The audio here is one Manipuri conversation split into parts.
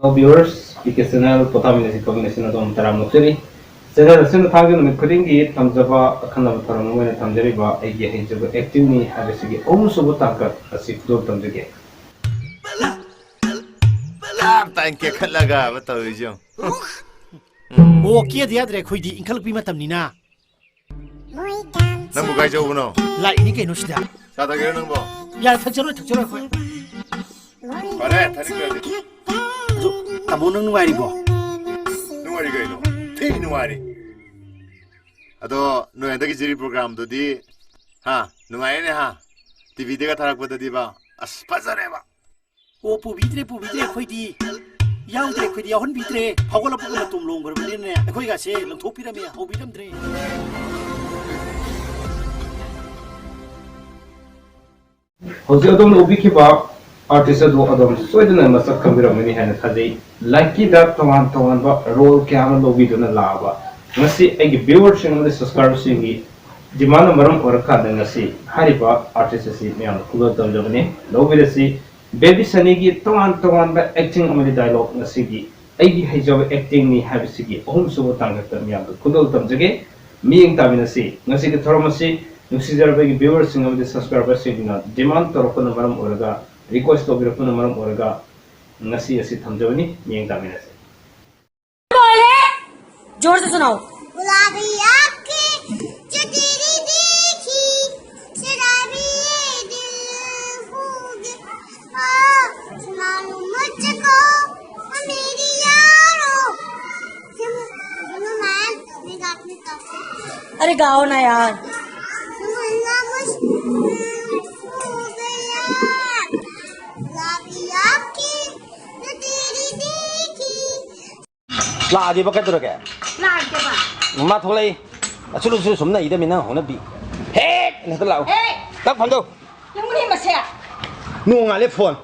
viewers, ike channel potamina si combination adom taram nokjari. Channel asin thangju numit khudingi tamjaba akhanaba tharam moina tamjariba Eigee Heijaba Actingni habisigi omsubu tangkat asi khudol tamjage. Thank you khalaga batau jo. Oh kia dia dre khoi di inkal pi matam ni na. Nang bukai jo buno. Lai ni ke no sida. Sada ge nang bo. Ya thakjaro khoi. Pare thani ge. Zo tamo nang nuai bo. Nuai ge no. Thi nuai. Ado no enda gi jiri program do di ha nuai ne ha. TV de ga tharak ba di ba. As pazare ba. Oh pu bidre khoi di. Yang dre khoi di hon bidre. Hawala pu na tum long gar bli ne. Khoi ga se lang thop pi ra me ho bi dam dre. Hoje adom ubi ki ba artist ado adom soidana masak kambira mani hana thajai lucky da taman ba role kya ma lobi dona laba ngasi agi viewers sing ngasi subscribers sing demand maram orka da ngasi hariba artist si me am kulo tam jogni lobi rasi baby sani gi taman ba acting amali dialogue ngasi gi Eigee Heijaba Actingni habisigi ohum subo tangata me am kulo tam jage miyeng taminasi ngasi gi thoromasi nusijarabagi viewers sing amali subscribers sing na demand torokona maram orga request to birapuna maram orga ngasi asi thamjawani miyeng taminase बोले जोर से सुनाओ गुलाबी आंखें जो तेरी देखी शराबी ये दिल हो गया सुना लो मुझको मेरी यारो सुनो मैं गाती हूँ अरे गाओ ना यार सुनना मुश्किल हो गया गुलाबी आंखें जो तेरी देखी लादी बकत रखे लाग के बा मा थोलै असुलु सु सुमना इदे मिना होना बि हे न त लाउ तक फंदोยังไม่ได้มาเสีย नु ngale phone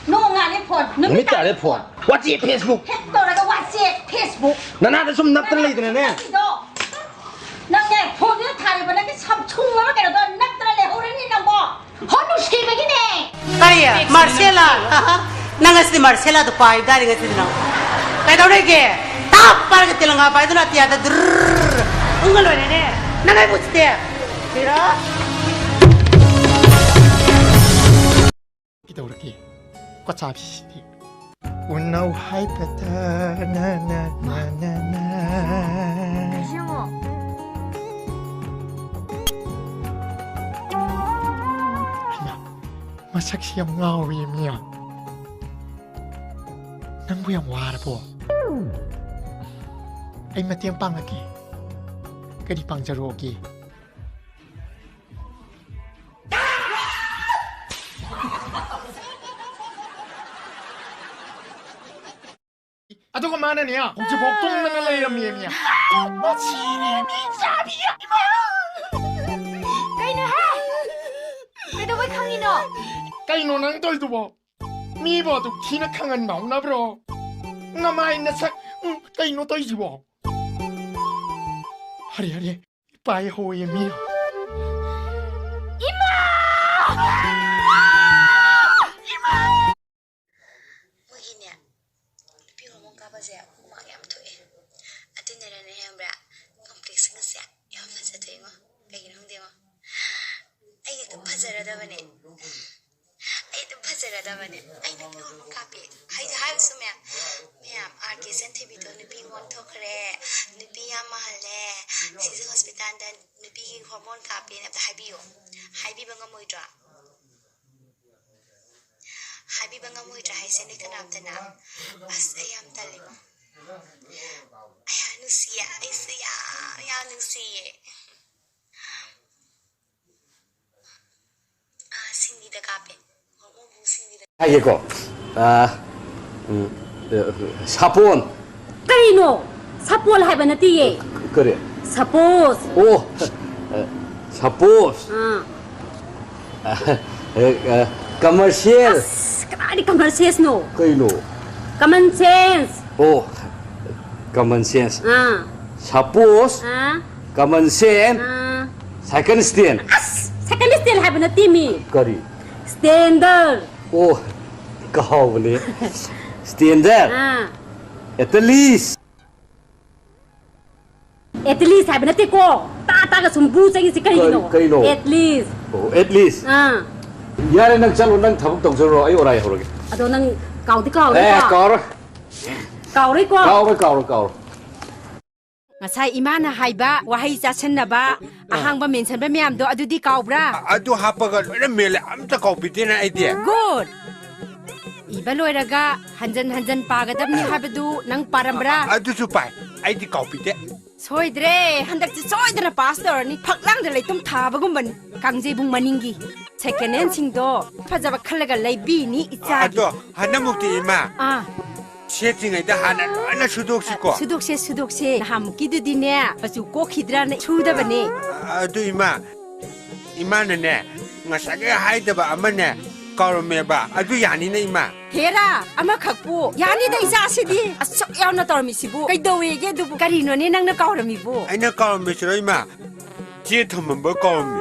โน่งานเลยพอนึก mi tare phone what's facebook เฮ็ดตัวแล้วก็วาดเสียเฟซบุ๊ก nana da sum nap tan lei de ne นั่งไงพวกนี้ถ่ายไปแล้วก็ช้ำชุ่มแล้วก็เดี๋ยวนักตะเลยโหนี่นังบ่ฮอนุชีไปกินเอง Kaya, Marcela. Nangas ni Marcela to pai dari ngasi na. Kaya daw nege. Tap para ke tilang apa itu nanti ada drrrr. Unggal lo ne. Nangai putte. Tira. Kita urki. Ko cha bi si. Unau hai pata na na na na na. Masak siam ngau wi mia. Nang bu yang war po. Ai matiang pang lagi. Ka di pang jaro ki. Aduh kemana nih ya? Kunci boktung dengan layar mia. Masih ni sabi ya. Kaino ha Kaino 왜 강이노 Kay no nang tol tubo. Mi bo tu kina kangan mau na bro. Ngamay na sak kay no toy jibo. Hari pai ho ye mi. Begini, lebih ngomong apa sih? Mak yang tuh ada nenek yang berak kompleks nggak yang fase tuh yang kayak gini dia mah. Ayo tuh pacar ada mana? Ayo tuh pacar ada mana? Ayo lebih ngomong kape. Ayo semua. Mem, artisan TV tuh lebih ngontok kere, lebih yang mahal le. Sisi hospital dan lebih hormon kape, nanti habi bangga muda. Habi bangga muda, hai sini kenapa tenang? As ayam talim. Ayah nusia, ayah nusia. Sini dah kape. Hormon bu sini dah. ai ko sapon Kaino sapol hai banati ye kare suppose oh suppose commercial Kenapa common sense no kai no common sense oh common sense suppose common sense second stand second stand hai banati mi kari standard oh kau boleh Standard. At least. At least ใส่เป็นนัตติโก้ตากับสมบูรณ์ใจสิกันอีกเนาะ At least Oh, at least. Yare nang chalo nang thabak tong charo ai orai horoge. Ado nang kau ti kau Eh, kaur. kau ri ko Kaur. งาใช้อีมานะไฮบะว่าให้จัดชนะบะอาหังบะเมนฉันบะแม่มdo adu di kau bra adu hapaga na mele amta kau pitina idea good อีบะลอยระกะหันจันปากะดับนี่ฮาบดูนังปารามบรา adu supai ai di kau pite ซอยเดรหันดักจะซอยเดนะพาสเตอร์นี่พักลังเดเลยตุ้มทาบะกุมบันกังเจบุงมันิงกีเซคันแอนซิงโดพะจะบะคัลละกะไลบีนี่อิจา adu hanamukti ima setting ai da hana sudok se na ham ki du di ne pasu ko khidra ne chu da bane adu ima ne ngasaga haida ba amane kaurme ba adu yani ne ima hera ama khakpu yani da isa sidi asok yaw na tormi sibu kai dowe ge du kari no ne nang na kaurmi bu aina kaurme siro ima che thamam ba kaurmi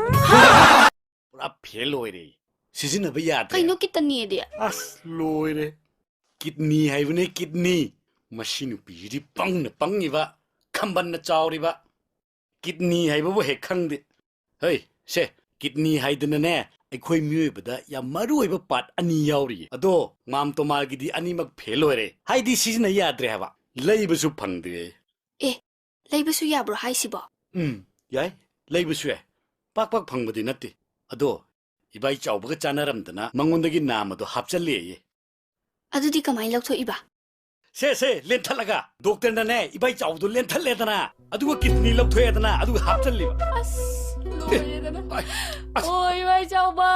pura phel loi re sizin na ba ya kai no kitani de as loi re kidney hai bune kidney machine pi ri pang ni ba khamban na chaw ri ba kidney hai ba he khang de hey se kidney hai de na ne ai khoi myoi ba da ya maru ai ba pat ani yaw ri ado ngam to mal gi di ani mak phel loi re hai di sizin na ya dre ha ba lei ba su phang de lei ba su ya bro hai si ba yai lei ba su e pak phang ba di na ti ado ibai chaw ba ga chanaram da na mangon da gi nam ado hapchal le ye adudi kamai laktho iba se len thalaga doctor na ne ibai chaw du len thal le dana adu kidney laktho e dana adu hapchal le as oi bai chaw ba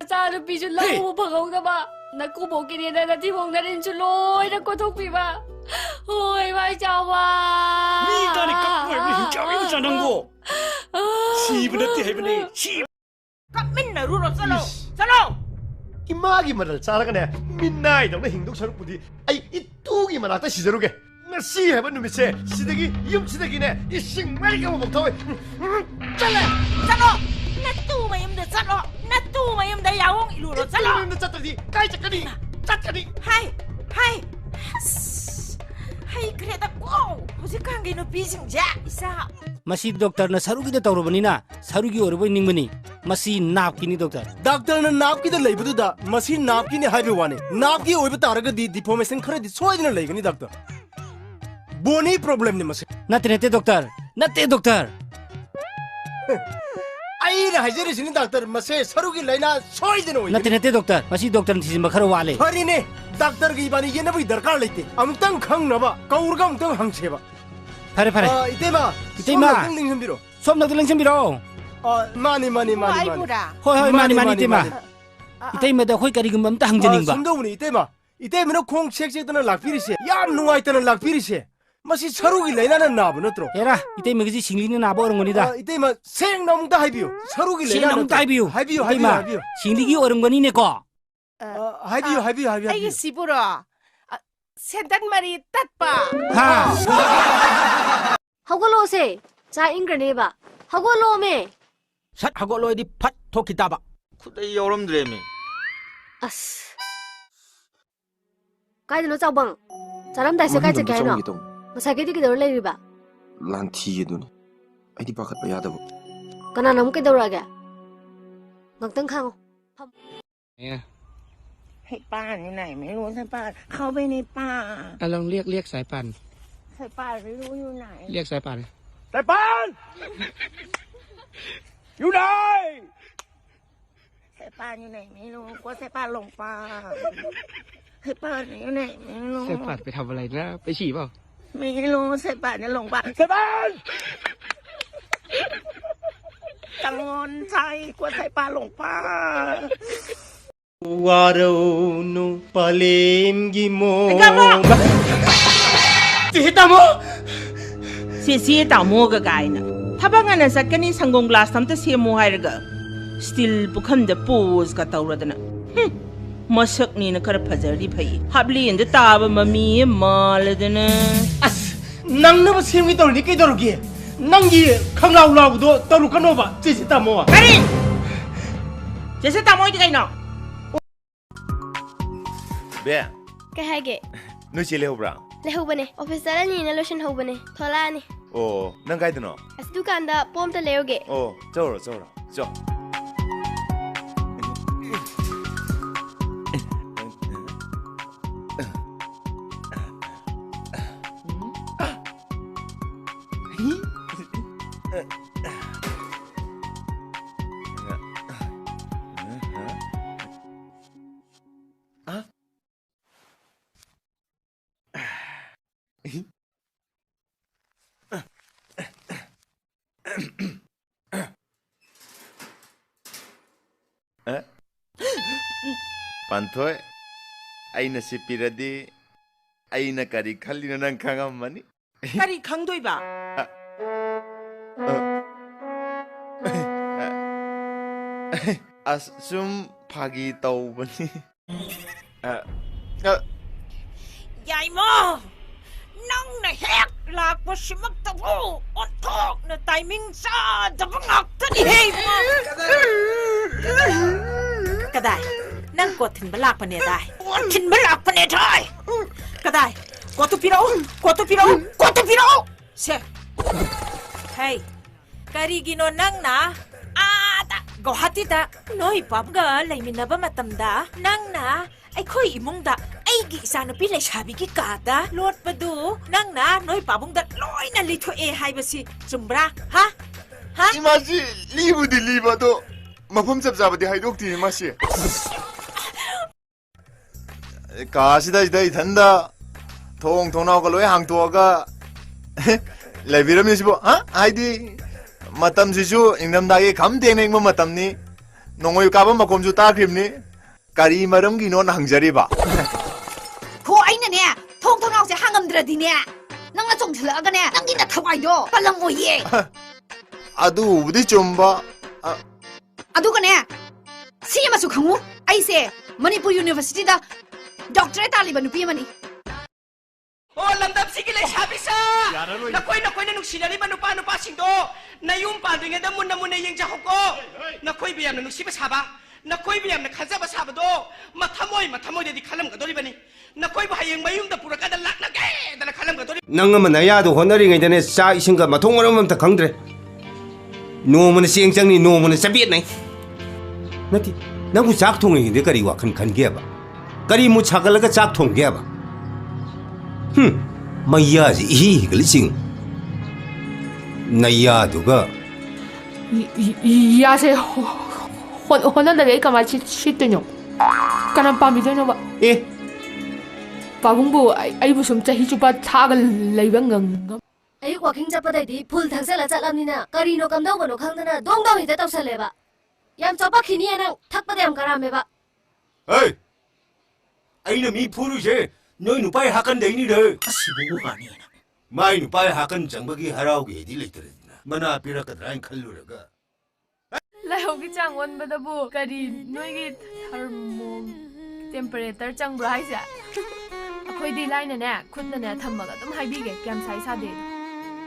cha ru pi ju lau phagau da ba na ku bo ki ne na ti bong na rin chu loi na ko thok pi ba oi bai chaw ba ni da ni ka ko ni chaw ni cha nang go si bu na ti hai bane si ka min na ru ro salo 이마기 말을 잘하가네 민나이 정도 행동 서럽부디 아이 이뚝이 말았다 시저로게 씨 해본 놈이세 시대기 시대기네 이 싱말이가 뭐 먹다왜 잘라 na tu mai em da salo na tu mai em da yaong ilu ro salo 너 짰더니 까이 짰더니 hai kreda ko hoje kangai no pising ja isa masi doctor na sarugi da tawrobani na sarugi orbo ningmani masi napkini doctor na napki da leibudu da masi napkini haibe wane napki oiba taraga di deformation khara di soidina leigani doctor boni problem ni masi nate doctor ai na hajeri sini doctor mase sarugi laina soidina oi nate doctor masi doctor thizimba khara wale harine doctor gi bani yena bi darkar leite amtang khangnaba kaurga amtang hangseba fare itema ling som nak ling sambiro mani hoi mani itema itema da khoi kari gum amta hangjaning ba sumdoni itema no khong chek dana lakpirise yam nuai tana lakpirise masi sarugi laina na nabu notro era itema gi singli ni nabo orongoni da itema seng namta haibiu sarugi laina namta haibiu singli gi orongoni ne ko haibiu ai siburo sendan mari tatpa hagolo se cha ingrane ba hagolo me sat hagolo di phat thokita ba khudai yoramdremi as kai no chawbang charam dai se kai che kai no masa ke di dor le ba lanthi yeduni ai di pakat ba yadabo kana nam ke dor ga ngak tang khangให้ป้าอยู่ไหนไม่รู้ใช่ป้าเข้าไปในป่า ลองเรียกสายป่าน ใช่ป้าไม่รู้อยู่ไหน เรียกสายป่าน สายป่านอยู่ไหน ใช่ป้าอยู่ไหนไม่รู้กลัวใช่ป้าหลงป่าใช่ป้าอยู่ไหนไม่รู้ สายป่านไปทำอะไรนะไปฉี่เปล่า ไม่รู้ใช่ป้าจะหลงป่า สายป่าน กังวลใจกลัวใช่ป้าหลงป่า 와르노 팔렘기 모 지히타모 시시타모가 가이나 타방안에 사건이 상공 글라스 탐때 세모 하이르가 스틸 부컴데 포즈가 타우라드나 머석니는 그래 파저리 파이 합리인데 따바 마미 말르드나 아스 낭나바 세미 떨리 깨더르기 낭기 강라우라고도 떨루카노바 지히타모와 가린 지히타모 이게 가이나 Be, Cái hai ghệ. Nuôi chị leo bra. Leo bane. Officer anh nhìn lotion hậu bane. Thola ni. Ồ, nang cái đó. As dukan da pom ta leo ghệ. Ồ, rồi. Cho. Pantoy, ay na si Piradi, ay na karikali na ng kangamani. Kari khangdoi ba? Asum pagi tau bani. Yai mo! Nang na hek lạc qua simak tabu, on thok na timing sa dabangak tani hey mo. Kadai, nang ko thin balak pa ne dai. Thin balak pa ne thai. Kadai, ko tu piro. Se. Hey, kari gino nang na. Guwahati da, noi pabga laiminaba matamda, nang na, ay ko'y imong da, ay gi-isa na pilay sabi ki kada, Lord Padu, nang na, noi pabong da, loy na lito hay ba si Sumbra, ha? Ha? Imasi, libo di libo to. Mapam sabsaba di haidok ti imasi. Kasida itanda, thong nao ka loy hang tuwaga. Laibiram niya sibo, ha? Haidi. Matam sisu ingdam dagi kam teng mo matam ni nongoy ka ba makom ju ta krim ni kari maram gi non hangjari ba ko ai na ne thong nao se hangam dra di ne nang na chong thla ga ne nang gi na thawai do palang o ye adu budi chomba adu ga ne si ma su khangu ai se Manipur University da doctorate taliban nupi mani Oh, lamdam sige lay sabi sa! Nakoy na nung sinali ba nupa singdo! Nayong padring nga mun na yung jakok ko! Nakoy biyam na nung siba saba! Nakoy biyam na kansa ba saba do! Matamoy na di kalam ka do ba ni? Nakoy ba hayang mayung da pura ka da lak na gay! Da kalam ka do! Nang naman ayado honori ngay dane sa ising ka matong maramam ta kangdre. No mo na siyang ni no mo na sabiet nay. Nati, nang sak thong hindi kari wakan kan gya ba? Kari mo chakal ka sak thong gya ba? Maya si ihigalicing. Naya duga. Ya se honan da gai kama chittenyo. Kanam pamido no ba? Pagungbu ai bu sum chahi chupa thagal leibang ngam. Ai walking japadai phul thangsala chalamnina karino kamdau gono khangdana dongdong hita tawsaleba. Yam chapa khini anang thakpade am karame ba. Hey! Ai na mi phulu je. Noi nupai hakan dei ni de. Asibu gani na. Mai nupai hakan jangbagi harau ge di leitredina. Mana pira ka drain khalluraga. Lao ki changwan badabu kari noi gi thermo temperature changbra haisa. Akhoi di line na ne khunna ne thammaga dum haibi ge kyam sai sa de.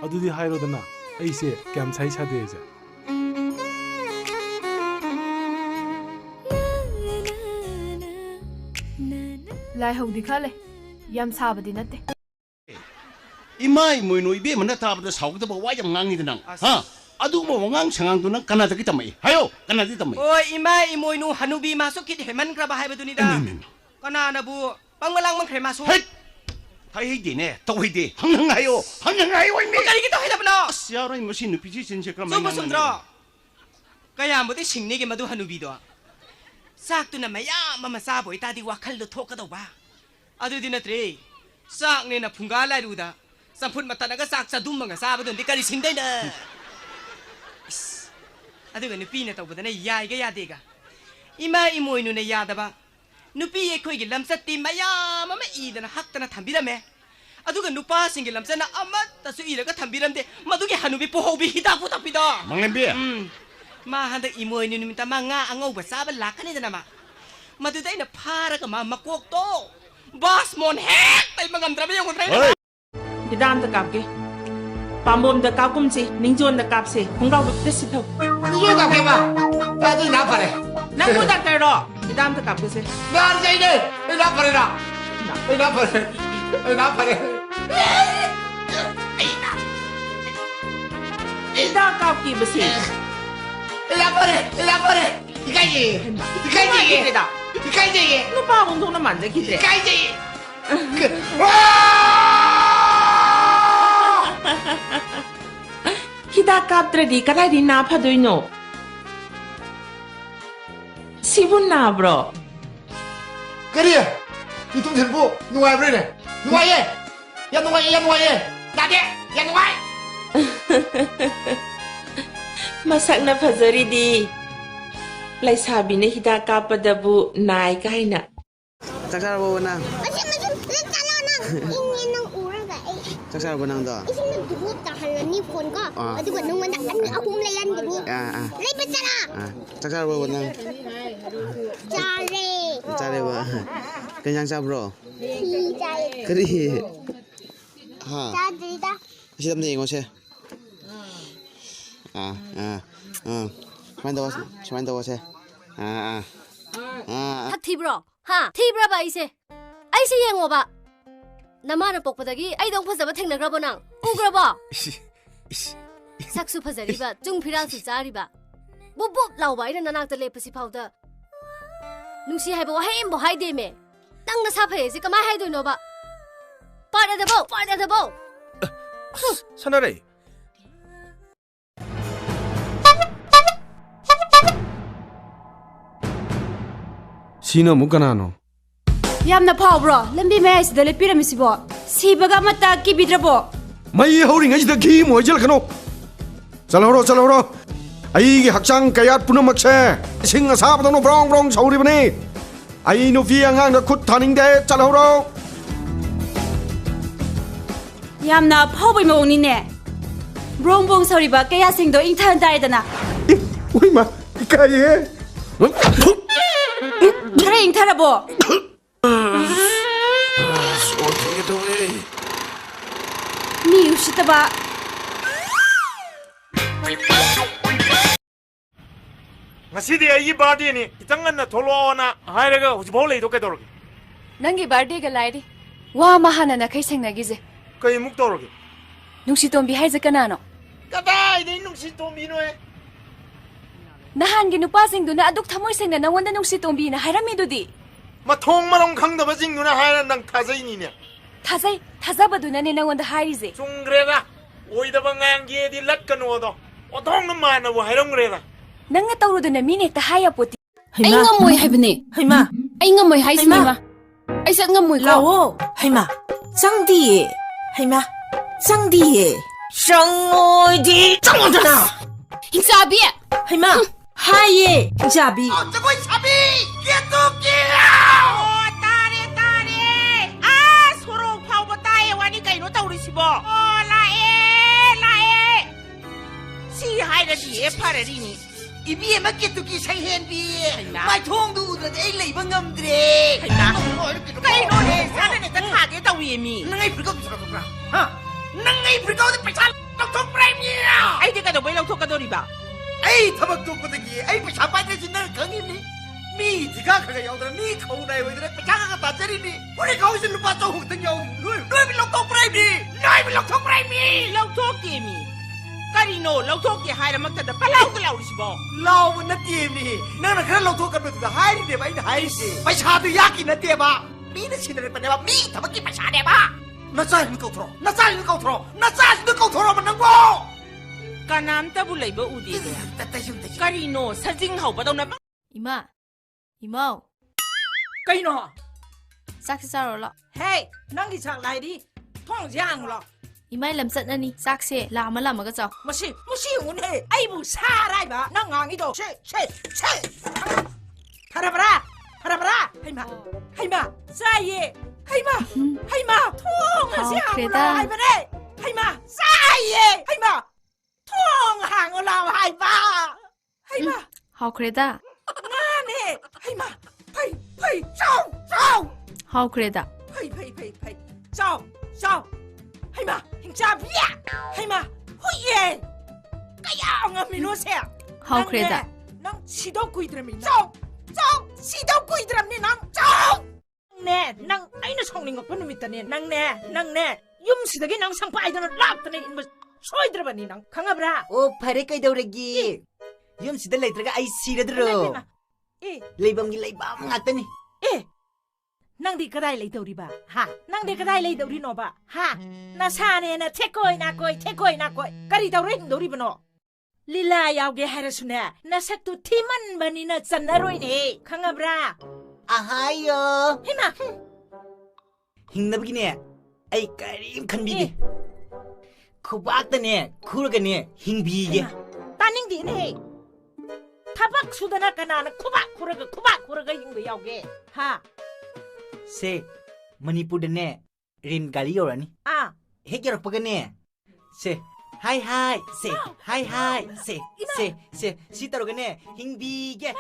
Adudi hairodana aise kyam sai sa de ja. Lai hau di khale. Yam sabadi nate. Imai moi noi be mana ta ba saug da ba wa yam ngang ni nang. Ha? Adu mo ngang sangang tu nang kana ta ki tamai. Hayo, kana ti tamai. Oi imai imoy nu hanubi masuk kit heman kra ba hai ba duni da. Kana na bu pangmalang mang kre masuk. Hey! Hai di ne, to hi di. Hang hayo oi me. Kali ki to hai da bna. Asya rai machine nu piji sin se kra Sumba sumdra. Kaya mo ti singni ge madu hanubi do. Sak tu na maya mama sa boy ta di wakhal do thok ka do ba. Adu di na tre. Sak ne na phunga lai ru da. Sampun mata na ga sak sa dum mga sa ba don di kali sindai na. Adu ga nupi na to ba na yai ga ya de ga. Ima imoy nu na ya da ba. Nupi e khoi ge lamsa ti maya mama I da na hak ta na thambira me. Adu ga nupa sing ge lamsa na amat ta su I ra ga thambiram de. Madu ge hanubi po hobi hita pu ta pi da. Mangembe. Ma handa imoy nu minta ma nga angau ba sa ba la ka ni da na ma. Madu dai na phara ka ma makok to. Bas mon hek tay mangandra ba yung tray. Didam da kap ke. Pambom da kap kum si, ningjon da kap si. Kung raw da si thaw. Ningjon da kap ba? Ta di na pare. Nang mo da kero. Didam da kap ke si. Dar jai de. Na pare na. 나. 나팔에. 이다 깝기 무시. 나팔에. 이까지. 이까지. 누가 운동은 만져 기대. 이까지. 히다 깝드레디 까다디 나파도이노. 시분 나브로. 그래. 이 동생부 누가 그러네. 누가 해? 야 누가 해? 나대. 야 누가 해? Masakna fazaridi. Lai sabi na hida kapadabu nai kaina. Taksara bo nang. ingin ng ura ga ay Taksara bo nang do. isin nagdugot ta halani phone ko adugot nung wanda akong layan gini lay pa sana Taksara bo nang. Chare ba. Kenyang sa bro. si chare Keri. Ha. chare da Siap nih ngose. Cuman tahu saya. 탁 티브로 하 티브라 봐 이세 아이세 yengo ba namana pokpadagi ai dong phajaba thengnagrabo nang ugrabo saksu phajariba jungphira su chariba bubub lauba ina nanakta lepasi phauda nungsi haibo haim bo haide me tangna sa phaye se kama haidoino ba pada dabo 선아래. Sino mo kanano? Yamna phawbro lambi me sida le piramisibo sibaga mata ki bidrabo Mai hauring ay dagi mo jel kano. Chalhoro. Ai gi hakchang kayat punamakse. Singa sabada no brong sauri bani. Ai no fi angang na khut thaning de chalhoro. Yamna phawbai mawni ne brongbong soriba kaya singdo ingthan daidana Oi ma, kaye. Kare ingtharabo mi ushitaba ngasi de ai birthday ni kitang na tholo na hairaga hujbol lei do ke dorge Nangi birthday ga lairi. Wa mahana na kai sengna gize. kai muk dorge Nungsi tombi haiza kanano. kadai dei nungsi tombi no e Nahan gi nupa sing duna aduk thamoi sengna nangwanda nungsi tombi na hairami dudi. mathong marong khangdaba jing nuna haira nang thajai ni ne Thazai thazabaduna ne nangwanda hairize. chungreda oidaba ngangi di lakkano do odong na mana wa hairongreda Nanga tawruduna mine ta haya poti. ai ngamoi haibne haima Ai ngamoi haisima. Ai sat ngamoi ko. lawo haima 장디 하이마 장디 장어디 장어잖아 흰자비 하이마 하예 흰자비 저거 사비 깨똑기야. 딸이 아 서로 파우버 따에 와니까 이러다 우리 집어 라에 시 하이라디 에파레리니 이비에 맞게 뚜기 생hen비. 마이 통도 우드라 에이 레이번 넘드레. 까이노네 사는 애들 하게 다 위에미 nangay 불가도 들어가라. nangay 불가도 배차 톡톡 프라임이야. 아이디가 너 왜랑 톡가더리바 에이 타박 톡거든기. 에이 배차 빠져진 날 강이니. 미 디가 그가 여드라 미 거우나이 왜드라 배차가 빠져리니. 우리 거기서 루파 좀 흑등 여. 너희 빌럭 톡 프라임이. 너희 빌럭 톡 프라임이. 럭톡게미 까리노 럭톡게 하이라막다다 빨라우게 라우리시보 라우는 나띠니. 나는 그런 럭톡 가면서 하이리네 바이나 하이시. 배차도 야기 나띠에봐. 미는 신을 빼내봐. 미 타박기 배차 내봐. 나 짜리는 câu throw mà nâng vô. 까남따부 레이버 우디데 까리노 사징 하우바도나 이마. 까이노 싹시 싸러라. 헤이 낭기 장 라이디 통장로 이마이 lamsatnani. 싹시 라마가 자. 마시 운해 아이부 사라이바 낭앙이도 쉐 하라바라 하이마 싸예 하이마 통하시앙라 하이바네 하이마 싸예 하이마 통항을라 하이마 How kreda. 나네 하이마 파이 짱 How kreda. 파이 짱 하이마 행자비야 하이마 후예 까야 미노세 How kreda. 낭 시도 구이드라미 짱 시도 구이드라미 낭짱 네, 낭 아이는 성ning 거 보는 밑다네. 낭네. юм시덕이 낭 상파이드는 랍드네 인뭐 소이드러바니 낭 강아브라. 오, 파레 까이더라기. юм시다 레이트가 아이 시르드로. 레이범기 레이범 같더니. 낭디 그다이 레이더리바. 하. 낭디 그다이 레이더리노바. 하. 나사네나 태코이 나코이. 까리더리 힘도리브노. 릴라 야오게 하라수네. 나삭도 티만 바니나 짠나로이네. 강아브라. 아하요. 해마. 힝나보기네. 아이 까림 칸비기. 쿠박다네. 쿠르가네. 힝비게. 따닝디네. 타박 수다나 까나는 쿠박 쿠르가 힘도 야오게. 하. 세 머니푸르네 린 갈리오라니. 아. 해결ꯄꯒ네. 세 하이 세 하이 세 시타로가네 힝비게.